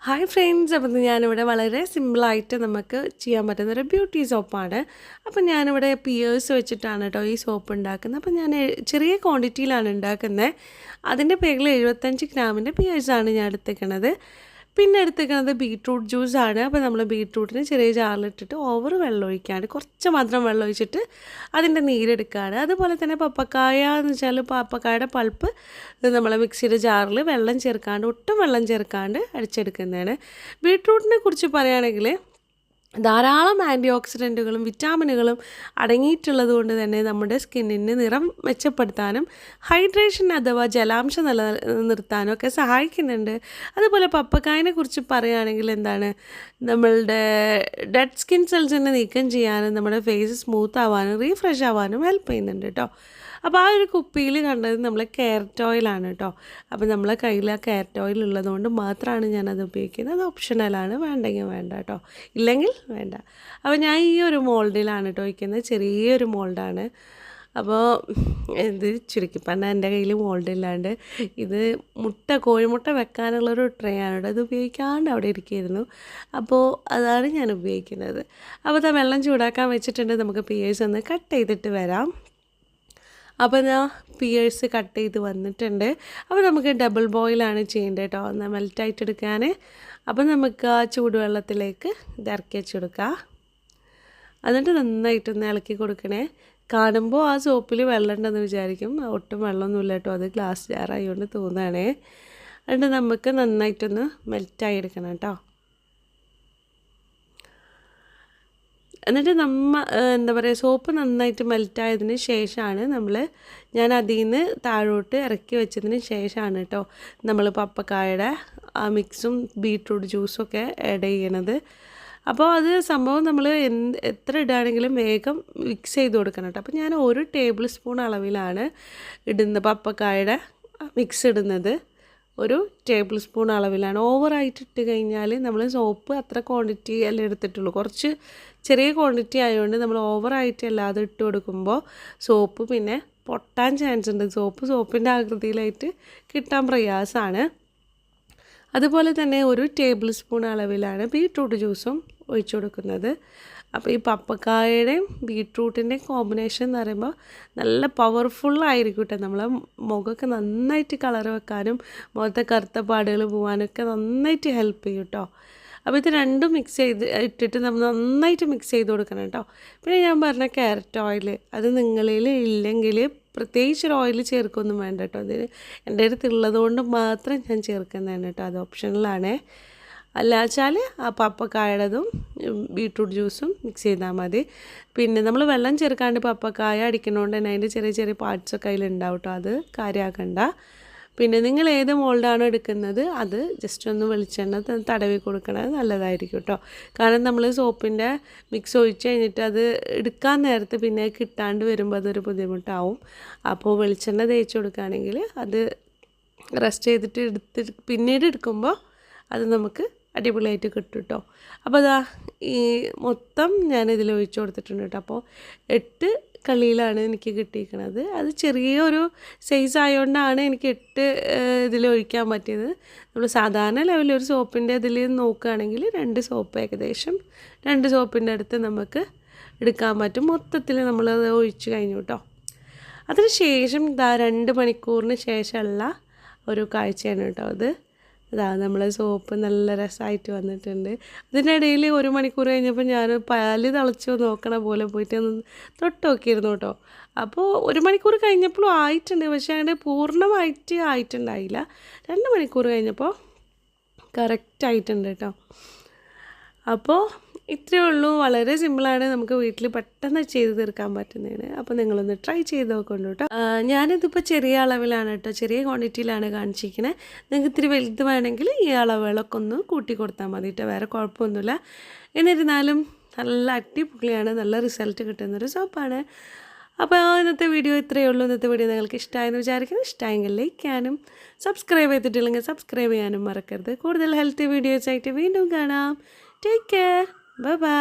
Hi friends, അപ്പം ഞാനിവിടെ വളരെ സിമ്പിളായിട്ട് നമുക്ക് ചെയ്യാൻ പറ്റുന്നൊരു ബ്യൂട്ടി സോപ്പാണ്. അപ്പം ഞാനിവിടെ പിയേഴ്സ് വെച്ചിട്ടാണ് കേട്ടോ ഈ സോപ്പ് ഉണ്ടാക്കുന്നത്. അപ്പം ഞാൻ ചെറിയ ക്വാണ്ടിറ്റിയിലാണ് ഉണ്ടാക്കുന്നത്. അതിൻ്റെ പേരിൽ 75 ഗ്രാമിൻ്റെ പിയേഴ്സാണ് ഞാൻ എടുത്തേക്കണത്. പിന്നെ എടുത്തേക്കുന്നത് ബീട്രൂട്ട് ജ്യൂസാണ്. അപ്പോൾ നമ്മൾ ബീട്രൂട്ടിന് ചെറിയ ജാറിലിട്ടിട്ട് ഓവർ വെള്ളം ഒഴിക്കാണ്ട് കുറച്ച് മാത്രം വെള്ളം ഒഴിച്ചിട്ട് അതിൻ്റെ നീരെടുക്കുകയാണ്. അതുപോലെ തന്നെ പപ്പക്കായ എന്ന് വെച്ചാൽ പപ്പക്കായുടെ പൾപ്പ് നമ്മൾ മിക്സിയുടെ ജാറിൽ വെള്ളം ചേർക്കാണ്ട് ഒട്ടും വെള്ളം ചേർക്കാണ്ട് അടിച്ചെടുക്കുന്നതാണ്. ബീട്രൂട്ടിനെ കുറിച്ച് പറയുകയാണെങ്കിൽ ധാരാളം ആൻറ്റി ഓക്സിഡൻറ്റുകളും വിറ്റാമിനുകളും അടങ്ങിയിട്ടുള്ളത് കൊണ്ട് തന്നെ നമ്മുടെ സ്കിന്നിന് നിറം മെച്ചപ്പെടുത്താനും ഹൈഡ്രേഷൻ അഥവാ ജലാംശം നിലനിർത്താനും ഒക്കെ സഹായിക്കുന്നുണ്ട്. അതുപോലെ പപ്പക്കായനെ കുറിച്ച് പറയുകയാണെങ്കിൽ നമ്മളുടെ ഡെഡ് സ്കിൻ സെൽസിനെ നീക്കം ചെയ്യാനും നമ്മുടെ ഫേസ് സ്മൂത്ത് ആവാനും റീഫ്രഷ് ആവാനും ഹെൽപ്പ് ചെയ്യുന്നുണ്ട് കേട്ടോ. അപ്പോൾ ആ ഒരു കുപ്പിയിൽ കണ്ടത് നമ്മൾ ക്യാരറ്റ് ഓയിലാണ് കേട്ടോ. അപ്പോൾ നമ്മളെ കയ്യിൽ ആ ക്യാരറ്റ് ഓയിൽ ഉള്ളതുകൊണ്ട് മാത്രമാണ് ഞാനത് ഉപയോഗിക്കുന്നത്. അത് ഓപ്ഷണലാണ്, വേണ്ടെങ്കിൽ വേണ്ട കേട്ടോ, ഇല്ലെങ്കിൽ വേണ്ട. അപ്പോൾ ഞാൻ ഈ ഒരു മോൾഡിലാണ് കേട്ടോ വയ്ക്കുന്നത്, ചെറിയൊരു മോൾഡാണ്. അപ്പോൾ ഇത് ചുരുക്കി പറഞ്ഞാൽ എൻ്റെ കയ്യിൽ മോൾഡില്ലാണ്ട് ഇത് കോഴിമുട്ട വെക്കാനുള്ളൊരു ട്രേ ആണ് കേട്ടോ. അത് ഉപയോഗിക്കാണ്ട് അവിടെ ഇരിക്കുകയായിരുന്നു. അപ്പോൾ അതാണ് ഞാൻ ഉപയോഗിക്കുന്നത്. അപ്പോൾ അത് വെള്ളം ചൂടാക്കാൻ വെച്ചിട്ടുണ്ട്. നമുക്ക് പിയേഴ്സ് ഒന്ന് കട്ട് ചെയ്തിട്ട് വരാം. അപ്പോൾ ഞാൻ പിയേഴ്സ് കട്ട് ചെയ്ത് വന്നിട്ടുണ്ട്. അപ്പോൾ നമുക്ക് ഡബിൾ ബോയിലാണ് ചെയ്യേണ്ടത് കേട്ടോ, ഒന്ന് മെൽറ്റായിട്ട് എടുക്കാൻ. അപ്പോൾ നമുക്ക് ആ ചൂടുവെള്ളത്തിലേക്ക് ഇത് ഇറക്കി വെച്ചെടുക്കാം. എന്നിട്ട് നന്നായിട്ടൊന്ന് ഇളക്കി കൊടുക്കണേ. കാണുമ്പോൾ ആ സോപ്പിൽ വെള്ളം ഉണ്ടെന്ന് വിചാരിക്കും, ഒട്ടും വെള്ളമൊന്നുമില്ല കേട്ടോ, അത് ഗ്ലാസ് ജാറായതുകൊണ്ട് തോന്നുകയാണേ. എന്നിട്ട് നമുക്ക് നന്നായിട്ടൊന്ന് മെൽറ്റായി എടുക്കണം കേട്ടോ. എന്നിട്ട് സോപ്പ് നന്നായിട്ട് മെൽറ്റായതിന് ശേഷമാണ് ഞാൻ അതിൽ നിന്ന് താഴോട്ട് ഇറക്കി വെച്ചതിന് ശേഷമാണ് കേട്ടോ നമ്മൾ പപ്പക്കായുടെ ആ മിക്സും ബീട്രൂട്ട് ജ്യൂസും ഒക്കെ ആഡ് ചെയ്യണത്. അപ്പോൾ അത് സംഭവം നമ്മൾ എത്ര ഇടുകയാണെങ്കിലും വേഗം മിക്സ് ചെയ്ത് കൊടുക്കണം കേട്ടോ. അപ്പോൾ ഞാൻ 1 ടേബിൾ സ്പൂൺ അളവിലാണ് പപ്പക്കായുടെ മിക്സ് ഇടുന്നത്. 1 ടേബിൾ സ്പൂൺ അളവിലാണ്. ഓവറായിട്ട് ഇട്ട് കഴിഞ്ഞാൽ നമ്മൾ സോപ്പ് അത്ര ക്വാണ്ടിറ്റി അല്ലേ എടുത്തിട്ടുള്ളൂ, കുറച്ച് ചെറിയ ക്വാണ്ടിറ്റി ആയതുകൊണ്ട് നമ്മൾ ഓവറായിട്ട് അല്ലാതെ ഇട്ട് കൊടുക്കുമ്പോൾ സോപ്പ് പിന്നെ പൊട്ടാൻ ചാൻസ് ഉണ്ട്. സോപ്പിൻ്റെ ആകൃതിയിലായിട്ട് കിട്ടാൻ പ്രയാസമാണ്. അതുപോലെ തന്നെ 1 ടേബിൾ സ്പൂൺ അളവിലാണ് ബീട്രൂട്ട് ജ്യൂസും ഒഴിച്ചു കൊടുക്കുന്നത്. അപ്പോൾ ഈ പപ്പക്കായയുടെയും ബീട്രൂട്ടിൻ്റെയും കോമ്പിനേഷൻ എന്ന് പറയുമ്പോൾ നല്ല പവർഫുള്ളായിരിക്കും കേട്ടോ. നമ്മളെ മുഖമൊക്കെ നന്നായിട്ട് കളർ വെക്കാനും മുഖത്തെ കറുത്ത പാടുകൾ പോകാനൊക്കെ നന്നായിട്ട് ഹെൽപ്പ് ചെയ്യും കേട്ടോ. അപ്പോൾ ഇത് രണ്ടും ഇട്ടിട്ട് നമ്മൾ നന്നായിട്ട് മിക്സ് ചെയ്ത് കൊടുക്കണം കേട്ടോ. പിന്നെ ഞാൻ പറഞ്ഞ ക്യാരറ്റ് ഓയിൽ അത് നിങ്ങളിൽ ഇല്ലെങ്കിൽ പ്രത്യേകിച്ചൊരു ഓയിൽ ചേർക്കൊന്നും വേണ്ട കേട്ടോ. അതിന് എൻ്റെ അടുത്തുള്ളത് കൊണ്ട് മാത്രം ഞാൻ ചേർക്കുന്നതാണ് കേട്ടോ, അത് ഓപ്ഷണലാണേ. അല്ലാച്ചാൽ ആ പപ്പക്കായയുടേതും ബീട്രൂട്ട് ജ്യൂസും മിക്സ് ചെയ്താൽ മതി. പിന്നെ നമ്മൾ വെള്ളം ചേർക്കാണ്ട് പപ്പക്കായ അടിക്കുന്നതുകൊണ്ട് തന്നെ അതിൻ്റെ ചെറിയ ചെറിയ പാർട്സൊക്കെ അതിലുണ്ടാവും കേട്ടോ, അത് കാര്യമാക്കണ്ട. പിന്നെ നിങ്ങൾ ഏത് മോൾഡാണോ എടുക്കുന്നത് അത് ജസ്റ്റ് ഒന്ന് വെളിച്ചെണ്ണ തടവി കൊടുക്കണത് നല്ലതായിരിക്കും കേട്ടോ. കാരണം നമ്മൾ സോപ്പിൻ്റെ മിക്സ് ഒഴിച്ച് കഴിഞ്ഞിട്ട് അത് എടുക്കാൻ നേരത്ത് പിന്നെ കിട്ടാണ്ട് വരുമ്പോൾ അതൊരു ബുദ്ധിമുട്ടാവും. അപ്പോൾ വെളിച്ചെണ്ണ തേച്ച് കൊടുക്കുകയാണെങ്കിൽ അത് റെസ്റ്റ് ചെയ്തിട്ട് പിന്നീട് എടുക്കുമ്പോൾ അത് നമുക്ക് അടിപൊളിയായിട്ട് കിട്ടും കേട്ടോ. അപ്പോൾ അതാ ഈ മൊത്തം ഞാനിതിൽ ഒഴിച്ച് കൊടുത്തിട്ടുണ്ട് കേട്ടോ. അപ്പോൾ 8 കളിയിലാണ് എനിക്ക് കിട്ടിയിരിക്കുന്നത്. അത് ചെറിയൊരു സൈസ് ആയതുകൊണ്ടാണ് എനിക്ക് 8 ഇതിൽ ഒഴിക്കാൻ പറ്റിയത്. നമ്മൾ സാധാരണ ലെവലിൽ ഒരു സോപ്പിൻ്റെ ഇതിൽ നോക്കുകയാണെങ്കിൽ 2 സോപ്പ് ഏകദേശം 2 സോപ്പിൻ്റെ അടുത്ത് നമുക്ക് എടുക്കാൻ പറ്റും. മൊത്തത്തിൽ നമ്മളത് ഒഴിച്ച് കഴിഞ്ഞു കേട്ടോ. അതിന് ശേഷം 2 മണിക്കൂറിന് ശേഷമുള്ള ഒരു കാഴ്ചയാണ് കേട്ടോ അത്. നമ്മളെ സോപ്പ് നല്ല രസമായിട്ട് വന്നിട്ടുണ്ട്. അതിനിടയിൽ 1 മണിക്കൂർ കഴിഞ്ഞപ്പോൾ ഞാൻ പാല് തിളച്ചോ നോക്കണ പോലെ പോയിട്ട് ഒന്ന് തൊട്ട് നോക്കിയിരുന്നു കേട്ടോ. അപ്പോൾ 1 മണിക്കൂർ കഴിഞ്ഞപ്പോഴും ആയിട്ടുണ്ട്, പക്ഷേ അങ്ങനെ പൂർണ്ണമായിട്ട് ആയിട്ടുണ്ടായില്ല. 2 മണിക്കൂർ കഴിഞ്ഞപ്പോൾ കറക്റ്റായിട്ടുണ്ട് കേട്ടോ. അപ്പോൾ ഇത്രയേ ഉള്ളൂ, വളരെ സിമ്പിളാണ്, നമുക്ക് വീട്ടിൽ പെട്ടെന്ന് ചെയ്ത് തീർക്കാൻ പറ്റുന്നതാണ്. അപ്പോൾ നിങ്ങളൊന്ന് ട്രൈ ചെയ്ത് നോക്കുന്നു കേട്ടോ. ഞാനിതിപ്പോൾ ചെറിയ അളവിലാണ് കേട്ടോ, ചെറിയ ക്വാണ്ടിറ്റിയിലാണ് കാണിച്ചിരിക്കുന്നത്. നിങ്ങൾക്ക് ഇത്തിരി വലുത് വേണമെങ്കിൽ ഈ അളവുകളൊക്കെ ഒന്ന് കൂട്ടി കൊടുത്താൽ മതി കേട്ടോ, വേറെ കുഴപ്പമൊന്നുമില്ല. എന്നിരുന്നാലും നല്ല അടിപൊളിയാണ്, നല്ല റിസൾട്ട് കിട്ടുന്നൊരു സോപ്പാണ്. അപ്പോൾ ഇന്നത്തെ വീഡിയോ ഇത്രയേ ഉള്ളൂ. ഇന്നത്തെ വീഡിയോ നിങ്ങൾക്ക് ഇഷ്ടമായെന്ന് വിചാരിക്കുന്നു. ഇഷ്ടമായെങ്കിൽ ലൈക്ക് ചെയ്യാനും സബ്സ്ക്രൈബ് ചെയ്തിട്ടില്ലെങ്കിൽ സബ്സ്ക്രൈബ് ചെയ്യാനും മറക്കരുത്. കൂടുതൽ ഹെൽത്തി വീഡിയോസ് ആയിട്ട് വീണ്ടും കാണാം. Take care. Bye bye.